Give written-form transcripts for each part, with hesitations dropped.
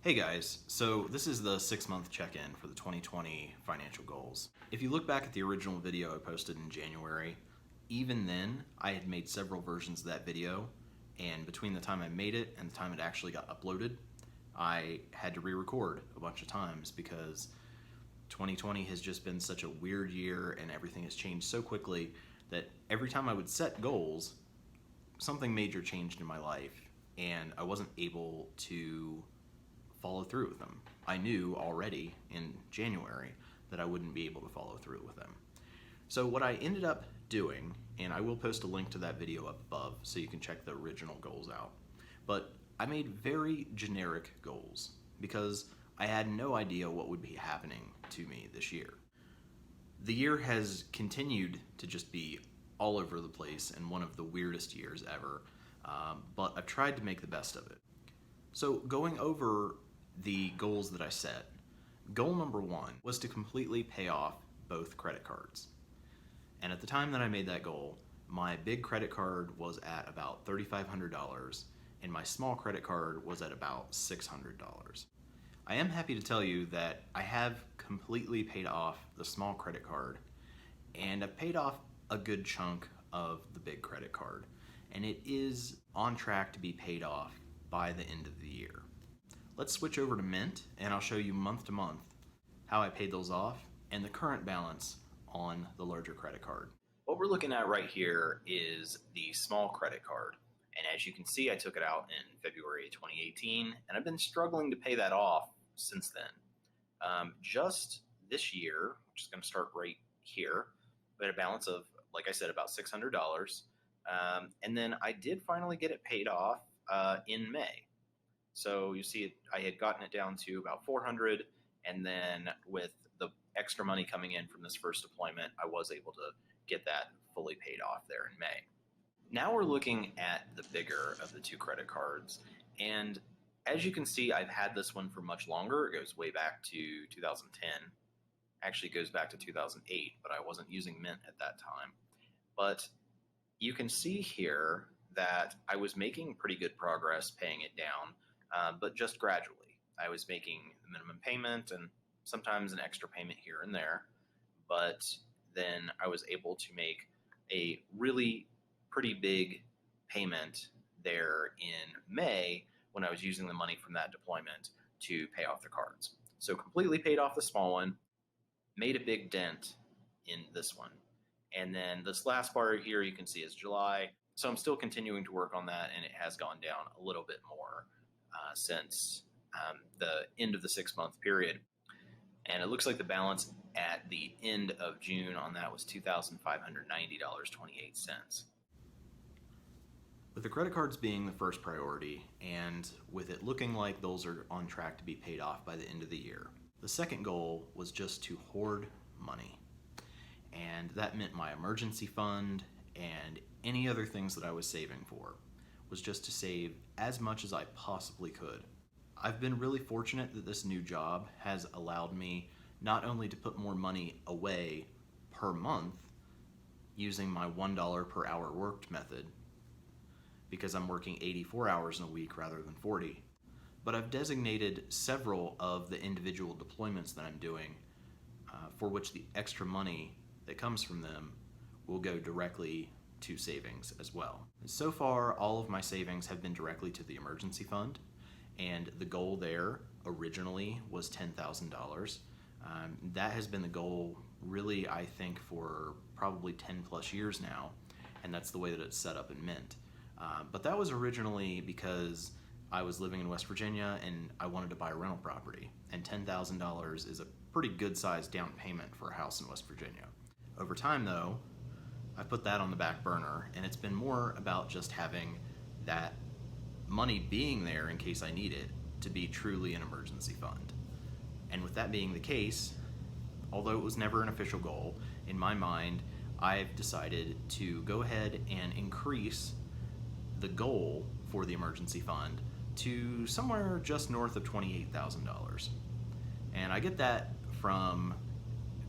Hey guys, so this is the 6-month check-in for the 2020 financial goals. If you look back at the original video I posted in January, even then I had made several versions of that video, and between the time I made it and the time it actually got uploaded, I had to re-record a bunch of times because 2020 has just been such a weird year and everything has changed so quickly that every time I would set goals, something major changed in my life and I wasn't able to follow through with them. I knew already in January that I wouldn't be able to follow through with them. So what I ended up doing, and I will post a link to that video up above so you can check the original goals out, but I made very generic goals because I had no idea what would be happening to me this year. The year has continued to just be all over the place and one of the weirdest years ever, but I've tried to make the best of it. So going over the goals that I set, goal number 1 was to completely pay off both credit cards. And at the time that I made that goal, my big credit card was at about $3,500 and my small credit card was at about $600. I am happy to tell you that I have completely paid off the small credit card and I've paid off a good chunk of the big credit card, and it is on track to be paid off by the end of the year. Let's switch over to Mint and I'll show you month to month how I paid those off and the current balance on the larger credit card. What we're looking at right here is the small credit card, and as you can see I took it out in February 2018 and I've been struggling to pay that off since then. Just this year, which is going to start right here, we had a balance of, like I said, about $600, and then I did finally get it paid off in May. So you see, I had gotten it down to about $400, and then with the extra money coming in from this first deployment, I was able to get that fully paid off there in May. Now we're looking at the bigger of the two credit cards, and as you can see, I've had this one for much longer. It goes way back to 2010. Actually, it goes back to 2008, but I wasn't using Mint at that time. But you can see here that I was making pretty good progress paying it down, but just gradually. I was making the minimum payment and sometimes an extra payment here and there, but then I was able to make a really pretty big payment there in May when I was using the money from that deployment to pay off the cards. So completely paid off the small one, made a big dent in this one. And then this last part here you can see is July. So I'm still continuing to work on that, and it has gone down a little bit more since the end of the 6-month period. And it looks like the balance at the end of June on that was $2,590.28. With the credit cards being the first priority, and with it looking like those are on track to be paid off by the end of the year, the second goal was just to hoard money. And that meant my emergency fund and any other things that I was saving for was just to save as much as I possibly could. I've been really fortunate that this new job has allowed me not only to put more money away per month using my $1 per hour worked method, because I'm working 84 hours in a week rather than 40, but I've designated several of the individual deployments that I'm doing for which the extra money that comes from them will go directly to savings as well. So far, all of my savings have been directly to the emergency fund, and the goal there originally was $10,000. That has been the goal really, I think, for probably 10 plus years now, and that's the way that it's set up in Mint. But that was originally because I was living in West Virginia and I wanted to buy a rental property, and $10,000 is a pretty good sized down payment for a house in West Virginia. Over time though, I put that on the back burner, and it's been more about just having that money being there in case I need it to be truly an emergency fund. And with that being the case, although it was never an official goal, in my mind, I've decided to go ahead and increase the goal for the emergency fund to somewhere just north of $28,000. And I get that from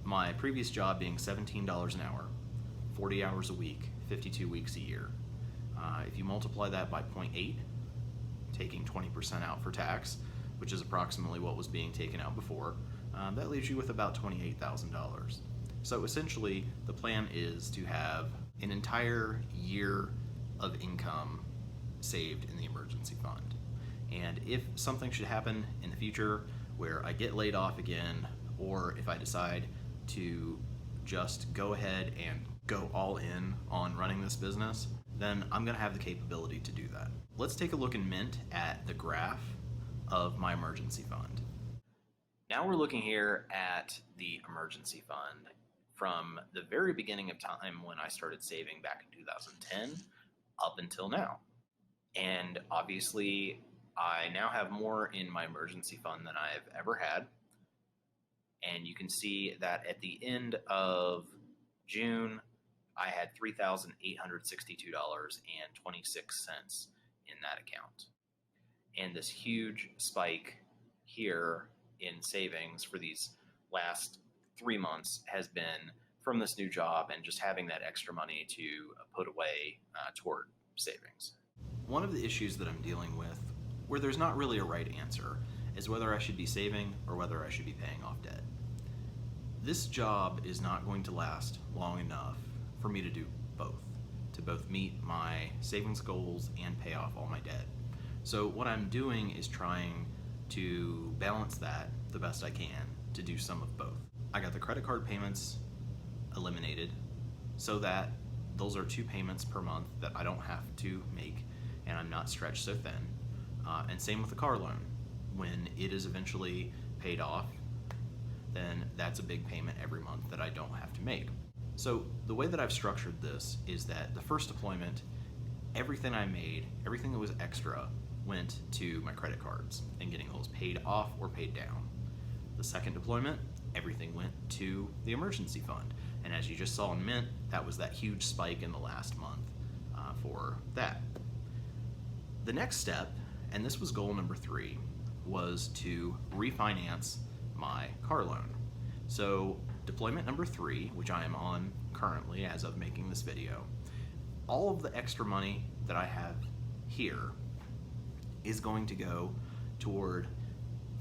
my previous job being $17 an hour, 40 hours a week, 52 weeks a year. If you multiply that by 0.8, taking 20% out for tax, which is approximately what was being taken out before, that leaves you with about $28,000. So essentially, the plan is to have an entire year of income saved in the emergency fund. And if something should happen in the future where I get laid off again, or if I decide to just go ahead and go all in on running this business, then I'm going to have the capability to do that. Let's take a look in Mint at the graph of my emergency fund. Now we're looking here at the emergency fund from the very beginning of time when I started saving back in 2010 up until now. And obviously, I now have more in my emergency fund than I've ever had. And you can see that at the end of June, I had $3,862.26 in that account. And this huge spike here in savings for these last 3 months has been from this new job and just having that extra money to put away toward savings. One of the issues that I'm dealing with, where there's not really a right answer, is whether I should be saving or whether I should be paying off debt. This job is not going to last long enough for me to do both, to both meet my savings goals and pay off all my debt. So what I'm doing is trying to balance that the best I can to do some of both. I got the credit card payments eliminated so that those are 2 payments per month that I don't have to make and I'm not stretched so thin. And same with the car loan. When it is eventually paid off, then that's a big payment every month that I don't have to make. So the way that I've structured this is that the first deployment, everything I made, everything that was extra went to my credit cards and getting those paid off or paid down. The second deployment, everything went to the emergency fund. And as you just saw in Mint, that was that huge spike in the last month for that. The next step, and this was goal number 3, was to refinance my car loan. So deployment number 3, which I am on currently as of making this video, all of the extra money that I have here is going to go toward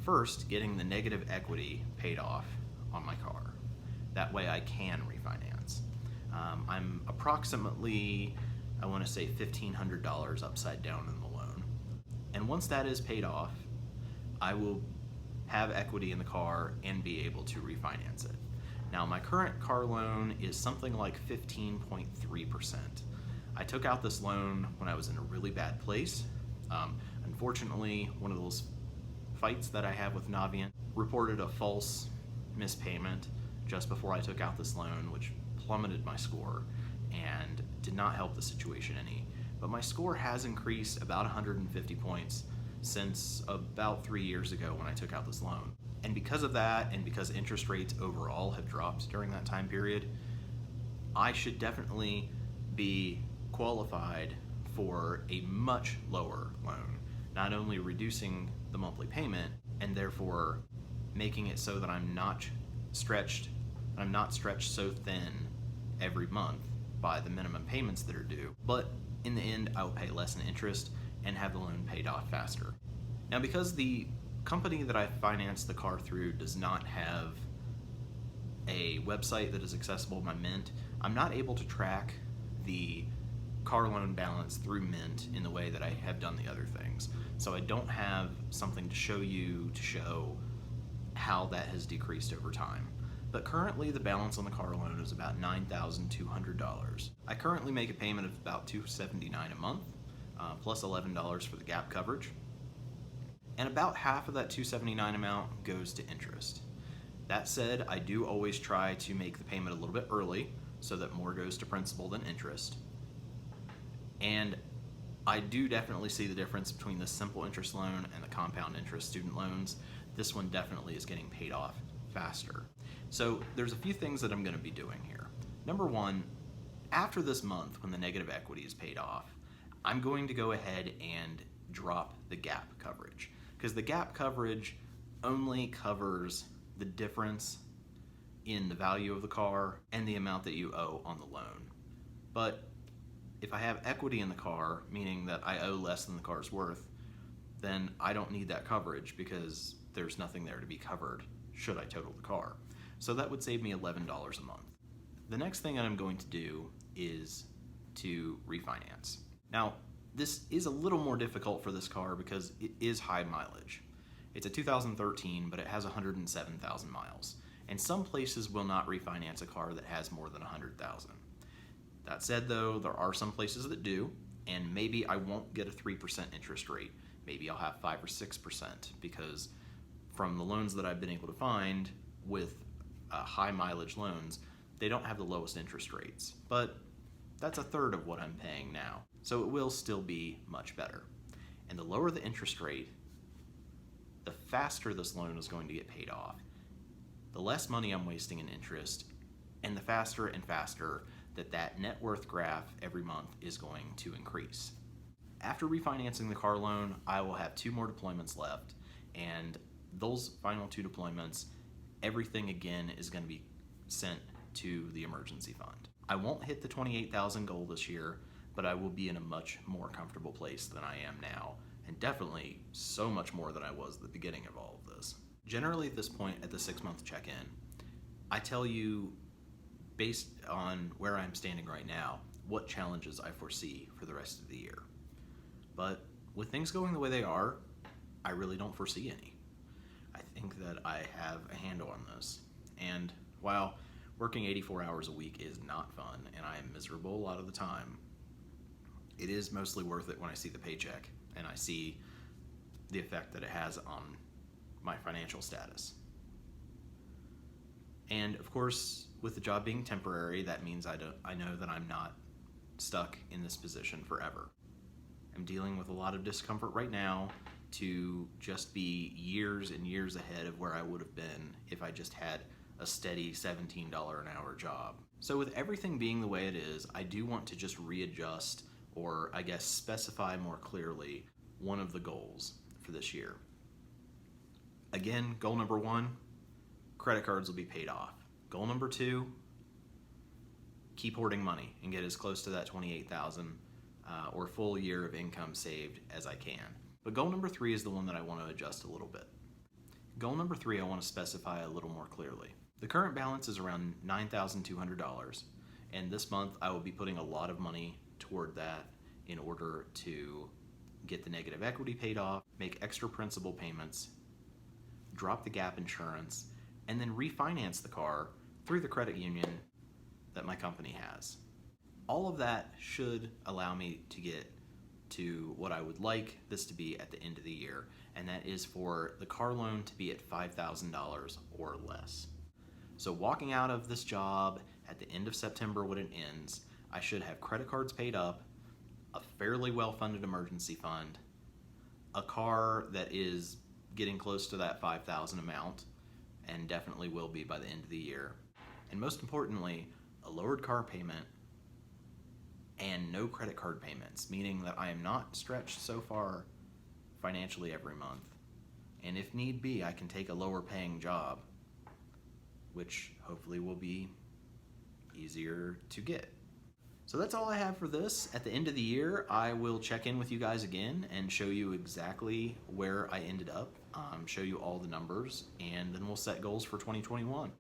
first getting the negative equity paid off on my car. That way I can refinance. I'm approximately, I want to say $1,500 upside down in the loan. And once that is paid off, I will have equity in the car and be able to refinance it. Now my current car loan is something like 15.3%. I took out this loan when I was in a really bad place. Unfortunately, one of those fights that I have with Navient reported a false mispayment just before I took out this loan, which plummeted my score and did not help the situation any. But my score has increased about 150 points since about 3 years ago when I took out this loan. And because of that, and because interest rates overall have dropped during that time period, I should definitely be qualified for a much lower loan, not only reducing the monthly payment and therefore making it so that I'm not stretched so thin every month by the minimum payments that are due, but in the end I will pay less in interest and have the loan paid off faster. Now, because the company that I financed the car through does not have a website that is accessible by Mint, I'm not able to track the car loan balance through Mint in the way that I have done the other things. So I don't have something to show you to show how that has decreased over time. But currently the balance on the car loan is about $9,200. I currently make a payment of about $279 a month, plus $11 for the gap coverage. And about half of that $279 amount goes to interest. That said, I do always try to make the payment a little bit early so that more goes to principal than interest. And I do definitely see the difference between the simple interest loan and the compound interest student loans. This one definitely is getting paid off faster. So there's a few things that I'm going to be doing here. Number one, after this month when the negative equity is paid off, I'm going to go ahead and drop the gap coverage, because the gap coverage only covers the difference in the value of the car and the amount that you owe on the loan. But if I have equity in the car, meaning that I owe less than the car's worth, then I don't need that coverage because there's nothing there to be covered should I total the car. So that would save me $11 a month. The next thing that I'm going to do is to refinance. Now, this is a little more difficult for this car because it is high mileage. It's a 2013, but it has 107,000 miles. And some places will not refinance a car that has more than 100,000. That said though, there are some places that do, and maybe I won't get a 3% interest rate. Maybe I'll have 5 or 6% because from the loans that I've been able to find with high mileage loans, they don't have the lowest interest rates, but that's a third of what I'm paying now. So it will still be much better. And the lower the interest rate, the faster this loan is going to get paid off, the less money I'm wasting in interest, and the faster and faster that net worth graph every month is going to increase. After refinancing the car loan, I will have 2 more deployments left, and those final 2 deployments, everything again is going to be sent to the emergency fund. I won't hit the 28,000 goal this year, but I will be in a much more comfortable place than I am now, and definitely so much more than I was at the beginning of all of this. Generally at this point at the 6-month check-in, I tell you, based on where I'm standing right now, what challenges I foresee for the rest of the year. But with things going the way they are, I really don't foresee any. I think that I have a handle on this. And while working 84 hours a week is not fun and I am miserable a lot of the time, it is mostly worth it when I see the paycheck and I see the effect that it has on my financial status. And of course, with the job being temporary, that means I know that I'm not stuck in this position forever. I'm dealing with a lot of discomfort right now to just be years and years ahead of where I would have been if I just had a steady $17 an hour job. So with everything being the way it is, I do want to just readjust, or I guess specify more clearly, one of the goals for this year. Again, goal number 1, credit cards will be paid off. Goal number 2, keep hoarding money and get as close to that 28,000 or full year of income saved as I can. But goal number 3 is the one that I want to adjust a little bit. Goal number 3 I want to specify a little more clearly. The current balance is around $9,200, and this month I will be putting a lot of money toward that in order to get the negative equity paid off, make extra principal payments, drop the gap insurance, and then refinance the car through the credit union that my company has. All of that should allow me to get to what I would like this to be at the end of the year, and that is for the car loan to be at $5,000 or less. So walking out of this job at the end of September when it ends, I should have credit cards paid up, a fairly well-funded emergency fund, a car that is getting close to that $5,000 amount, and definitely will be by the end of the year, and most importantly, a lowered car payment and no credit card payments, meaning that I am not stretched so far financially every month. And if need be, I can take a lower paying job, which hopefully will be easier to get. So that's all I have for this. At the end of the year, I will check in with you guys again and show you exactly where I ended up, show you all the numbers, and then we'll set goals for 2021.